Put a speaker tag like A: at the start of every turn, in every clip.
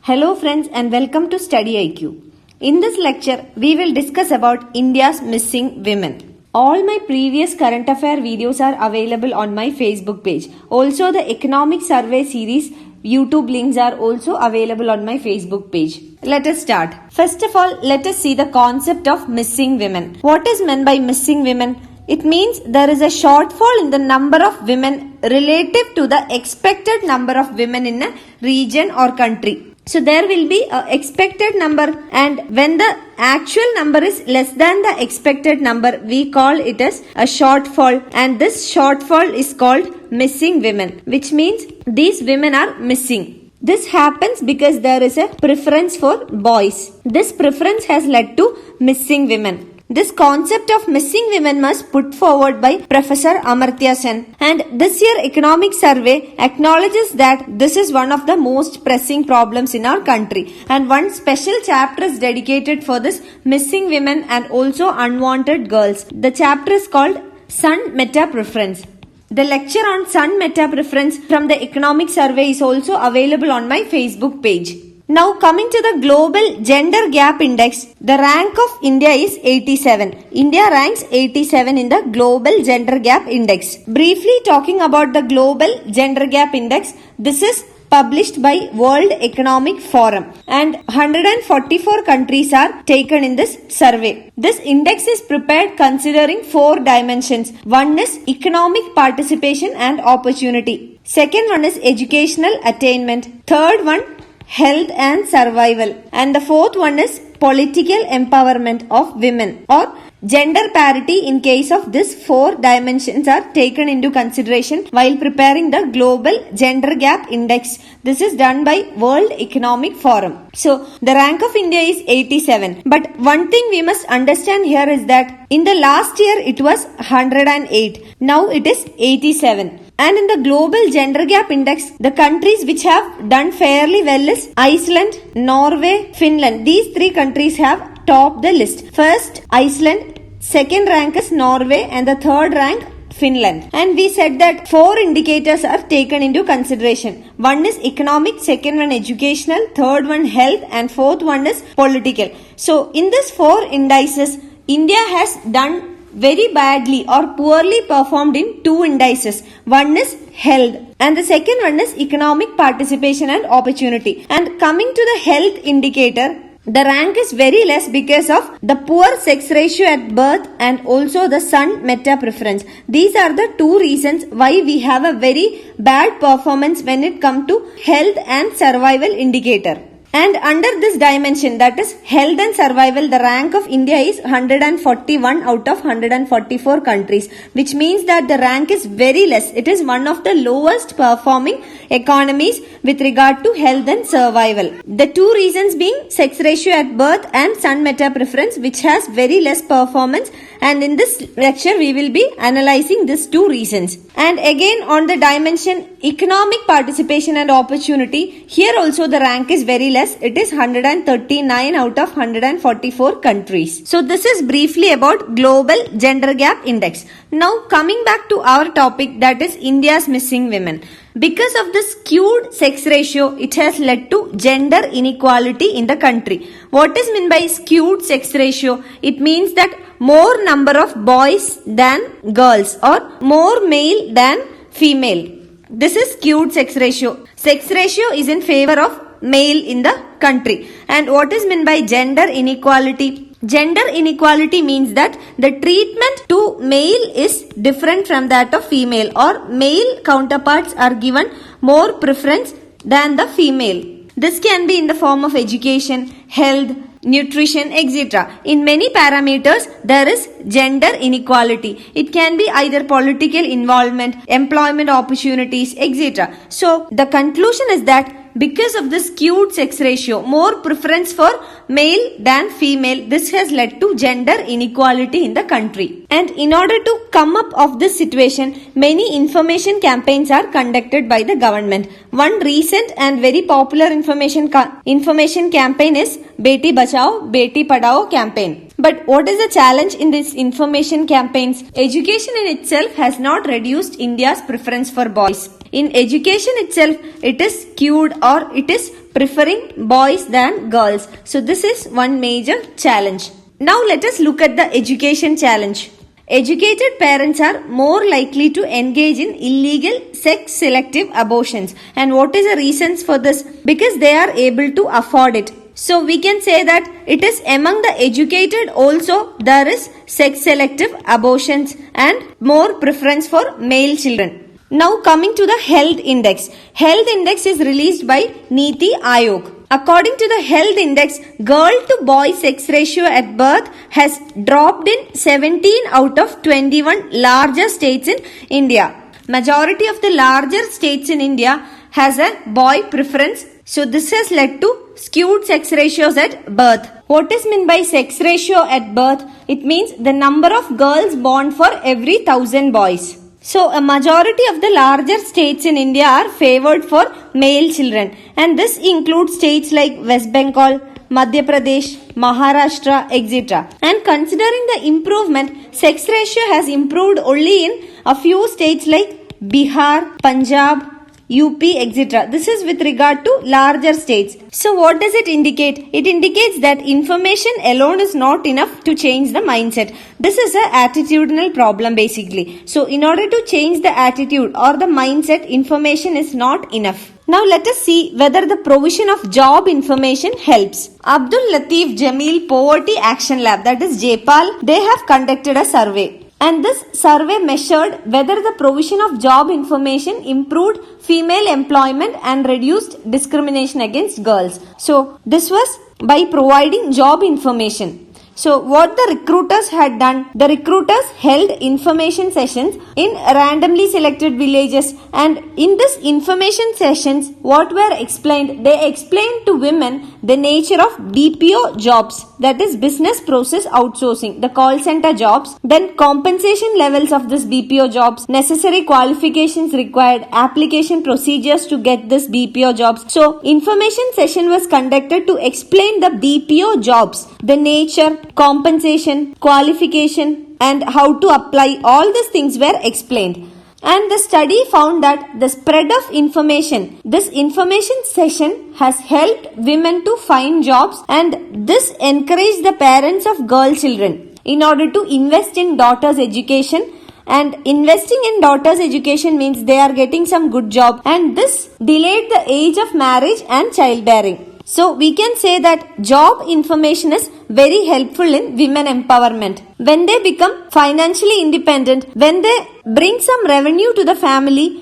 A: Hello friends and welcome to StudyIQ. In this lecture, we will discuss about India's missing women. All my previous current affair videos are available on my Facebook page. Also the economic survey series YouTube links are also available on my Facebook page. Let us start. First of all, let us see the concept of missing women. What is meant by missing women? It means there is a shortfall in the number of women relative to the expected number of women in a region or country. So there will be an expected number, and when the actual number is less than the expected number, we call it as a shortfall, and this shortfall is called missing women, which means these women are missing. This happens because there is a preference for boys. This preference has led to missing women. This concept of missing women was put forward by Professor Amartya Sen, and this year economic survey acknowledges that this is one of the most pressing problems in our country, and one special chapter is dedicated for this missing women and also unwanted girls. The chapter is called Sun Meta Preference. The lecture on Sun Meta Preference from the economic survey is also available on my Facebook page. Now coming to the Global Gender Gap Index, the rank of India is 87. India ranks 87 in the Global Gender Gap Index. Briefly talking about the Global Gender Gap Index, this is published by World Economic Forum, and 144 countries are taken in this survey. This index is prepared considering 4 dimensions. One is economic participation and opportunity. Second one is educational attainment. Third one, health and survival, and the fourth one is political empowerment of women or gender parity. In case of this, 4 dimensions are taken into consideration while preparing the Global Gender Gap Index. This is done by World Economic Forum. So the rank of India is 87, but one thing we must understand here is that in the last year it was 108, now it is 87. And in the Global Gender Gap Index, the countries which have done fairly well is Iceland, Norway, Finland. These 3 countries have topped the list. First, Iceland, second rank is Norway, and the third rank Finland. And we said that 4 indicators are taken into consideration. One is economic, second one educational, third one health, and fourth one is political. So in this 4 indices, India has done very badly or poorly performed in 2 indices. One is health and the second one is economic participation and opportunity. And coming to the health indicator, the rank is very less because of the poor sex ratio at birth and also the Sun Meta Preference. These are the 2 reasons why we have a very bad performance when it comes to health and survival indicator. And under this dimension, that is health and survival, the rank of India is 141 out of 144 countries, which means that the rank is very less. It is one of the lowest performing economies with regard to health and survival. The 2 reasons being sex ratio at birth and Sun Meta Preference, which has very less performance, and in this lecture we will be analyzing these 2 reasons. And again on the dimension economic participation and opportunity, here also the rank is very less. It is 139 out of 144 countries. So this is briefly about Global Gender Gap Index. Now coming back to our topic, that is India's missing women. Because of this skewed sex ratio, it has led to gender inequality in the country. What is meant by skewed sex ratio? It means that more number of boys than girls or more male than female. This is skewed sex ratio. Sex ratio is in favor of male in the country. And what is meant by gender inequality? Gender inequality means that the treatment to male is different from that of female, or male counterparts are given more preference than the female. This can be in the form of education, health, nutrition, etc. In many parameters, there is gender inequality. It can be either political involvement, employment opportunities, etc. So the conclusion is that because of the skewed sex ratio, more preference for male than female, this has led to gender inequality in the country. And in order to come up of this situation, many information campaigns are conducted by the government. One recent and very popular information campaign is Beti Bachao, Beti Padhao campaign. But what is the challenge in these information campaigns? Education in itself has not reduced India's preference for boys. In education itself, it is skewed or it is preferring boys than girls. So this is one major challenge. Now let us look at the education challenge. Educated parents are more likely to engage in illegal sex-selective abortions. And what is the reasons for this? Because they are able to afford it. So we can say that it is among the educated also there is sex-selective abortions and more preference for male children. Now coming to the health index. Health index is released by Niti Aayog. According to the health index, girl to boy sex ratio at birth has dropped in 17 out of 21 larger states in India. Majority of the larger states in India has a boy preference. So this has led to skewed sex ratios at birth. What is meant by sex ratio at birth? It means the number of girls born for every 1,000 boys. So a majority of the larger states in India are favored for male children, and this includes states like West Bengal, Madhya Pradesh, Maharashtra, etc. And considering the improvement, sex ratio has improved only in a few states like Bihar, Punjab, UP, etc. This is with regard to larger states. So what does it indicate? It indicates that information alone is not enough to change the mindset. This is an attitudinal problem basically. So in order to change the attitude or the mindset, information is not enough. Now let us see whether the provision of job information helps. Abdul Latif Jameel Poverty Action Lab, that is JPAL, they have conducted a survey. And this survey measured whether the provision of job information improved female employment and reduced discrimination against girls. So this was by providing job information. So what the recruiters had done, the recruiters held information sessions in randomly selected villages, and in this information sessions what were explained, they explained to women the nature of BPO jobs, that is business process outsourcing, the call center jobs, then compensation levels of this BPO jobs, necessary qualifications required, application procedures to get this BPO jobs. So information session was conducted to explain the BPO jobs, the nature, compensation, qualification, and how to apply. All these things were explained. And the study found that the spread of information, this information session has helped women to find jobs, and this encouraged the parents of girl children in order to invest in daughters' education. And investing in daughters' education means they are getting some good job, and this delayed the age of marriage and childbearing. So we can say that job information is very helpful in women empowerment. When they become financially independent, when they bring some revenue to the family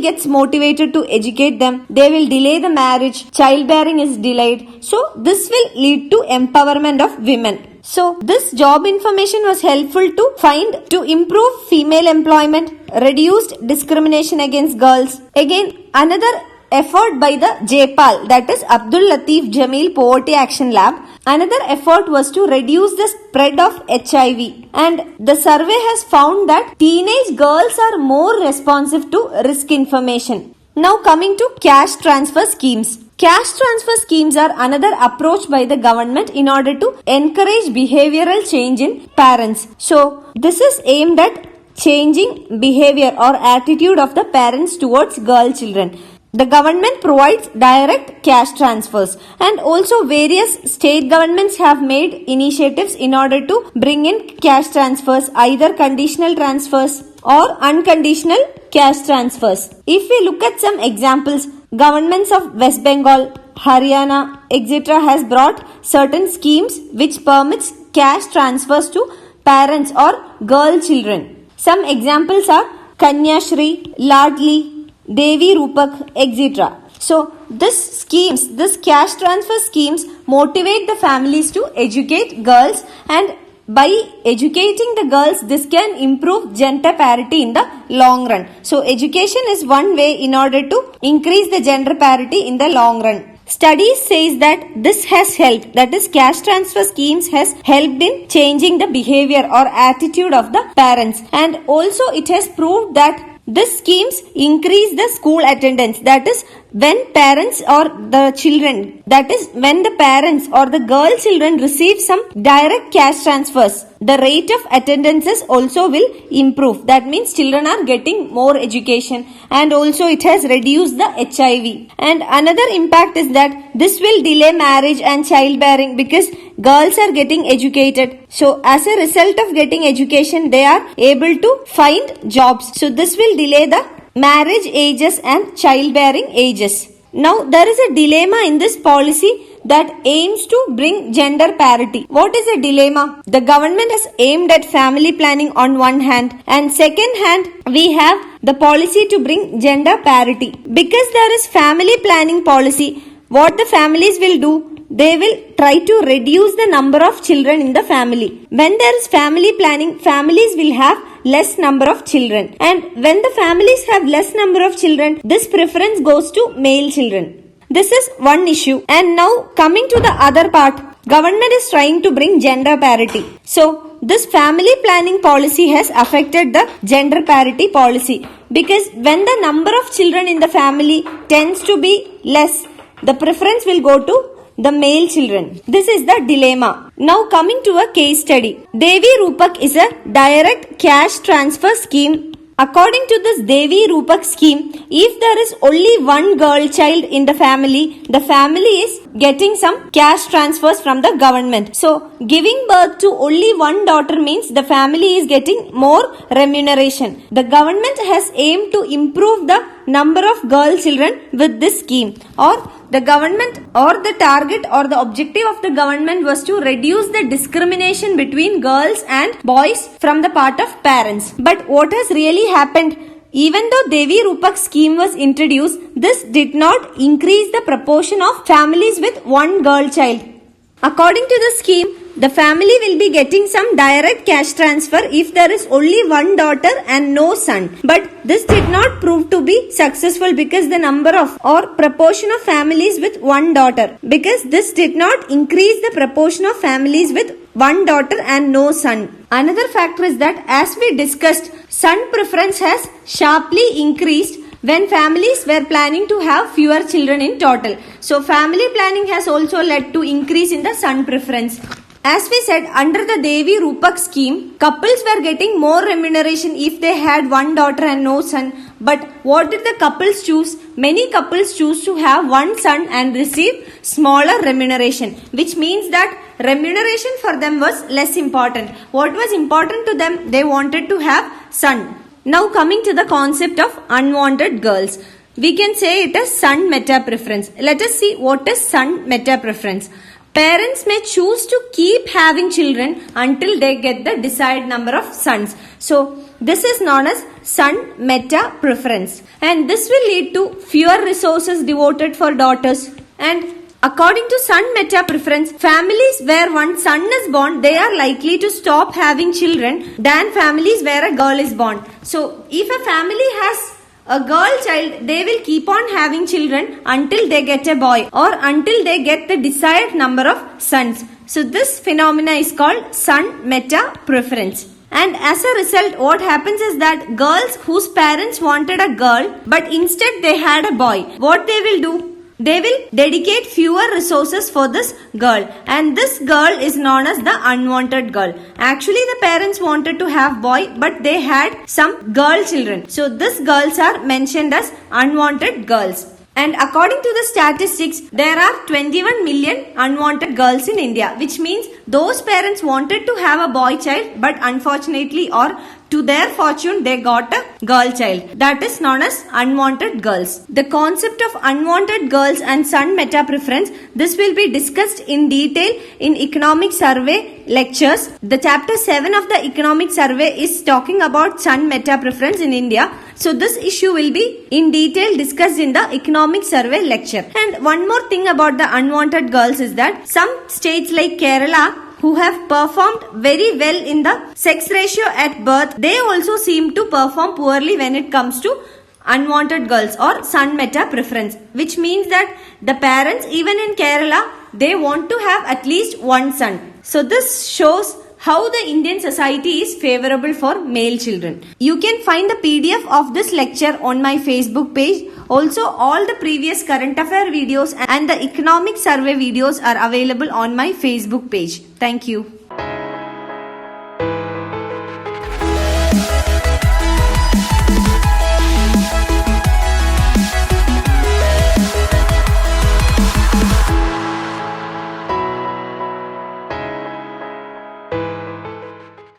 A: gets motivated to educate them. They will delay the marriage, childbearing is delayed. So this will lead to empowerment of women. So this job information was helpful to improve female employment, reduced discrimination against girls. Again, another effort by the JPAL, that is Abdul Latif Jameel Poverty Action Lab, another effort was to reduce the spread of HIV, and the survey has found that teenage girls are more responsive to risk information. Now coming to cash transfer schemes. Cash transfer schemes are another approach by the government in order to encourage behavioral change in parents. So this is aimed at changing behavior or attitude of the parents towards girl children. The government provides direct cash transfers, and also various state governments have made initiatives in order to bring in cash transfers, either conditional transfers or unconditional cash transfers. If we look at some examples, governments of West Bengal, Haryana, etc. has brought certain schemes which permits cash transfers to parents or girl children. Some examples are Kanya Shri, Ladli, Devi Rupak, etc. So this cash transfer schemes motivate the families to educate girls, and by educating the girls, this can improve gender parity in the long run. So education is one way in order to increase the gender parity in the long run. Studies says that this has helped, that is cash transfer schemes has helped in changing the behavior or attitude of the parents, and also it has proved that these schemes increase the school attendance, that is when parents or the children, that is when the parents or the girl children receive some direct cash transfers, the rate of attendances also will improve. That means children are getting more education, and also it has reduced the HIV. And another impact is that this will delay marriage and childbearing because girls are getting educated. So as a result of getting education, they are able to find jobs. So this will delay the marriage ages and childbearing ages. Now there is a dilemma in this policy that aims to bring gender parity. What is a dilemma? The government has aimed at family planning on one hand, and second hand we have the policy to bring gender parity. Because there is family planning policy, what the families will do, they will try to reduce the number of children in the family. When there is family planning, families will have less number of children, and when the families have less number of children, this preference goes to male children. This is one issue. And now coming to the other part, government is trying to bring gender parity. So this family planning policy has affected the gender parity policy, because when the number of children in the family tends to be less, the preference will go to the male children. This is the dilemma. Now coming to a case study. Devi Rupak is a direct cash transfer scheme. According to this Devi Rupak scheme, if there is only one girl child in the family is getting some cash transfers from the government. So giving birth to only one daughter means the family is getting more remuneration. The government has aimed to improve the number of girl children with this scheme, or the government or the target or the objective of the government was to reduce the discrimination between girls and boys from the part of parents. But what has really happened? Even though Devi Rupak scheme was introduced, this did not increase the proportion of families with one girl child. According to the scheme, the family will be getting some direct cash transfer if there is only one daughter and no son. But this did not prove to be successful because the number of or proportion of families with one daughter, because this did not increase the proportion of families with one daughter and no son. Another factor is that, as we discussed, son preference has sharply increased when families were planning to have fewer children in total. So family planning has also led to increase in the son preference. As we said, under the Devi Rupak scheme, couples were getting more remuneration if they had one daughter and no son. But what did the couples choose? Many couples choose to have one son and receive smaller remuneration, which means that remuneration for them was less important. What was important to them? They wanted to have son. Now coming to the concept of unwanted girls. We can say it as son meta preference. Let us see what is son meta preference. Parents may choose to keep having children until they get the desired number of sons. So this is known as son meta preference, and this will lead to fewer resources devoted for daughters. And according to son meta preference, families where one son is born, they are likely to stop having children than families where a girl is born. So if a family has a girl child, they will keep on having children until they get a boy or until they get the desired number of sons. So this phenomena is called son meta preference. And as a result, what happens is that girls whose parents wanted a girl but instead they had a boy, what they will do? They will dedicate fewer resources for this girl, and this girl is known as the unwanted girl. Actually, the parents wanted to have boy, but they had some girl children. So these girls are mentioned as unwanted girls. And according to the statistics, there are 21 million unwanted girls in India, which means those parents wanted to have a boy child, but unfortunately or to their fortune, they got a girl child. That is known as unwanted girls. The concept of unwanted girls and son meta preference, this will be discussed in detail in economic survey lectures. The chapter 7 of the economic survey is talking about son meta preference in India. So this issue will be in detail discussed in the economic survey lecture. And one more thing about the unwanted girls is that some states like Kerala, who have performed very well in the sex ratio at birth, they also seem to perform poorly when it comes to unwanted girls or son meta preference, which means that the parents even in Kerala, they want to have at least one son. So this shows how the Indian society is favorable for male children. You can find the PDF of this lecture on my Facebook page. Also, all the previous current affair videos and the economic survey videos are available on my Facebook page. Thank you.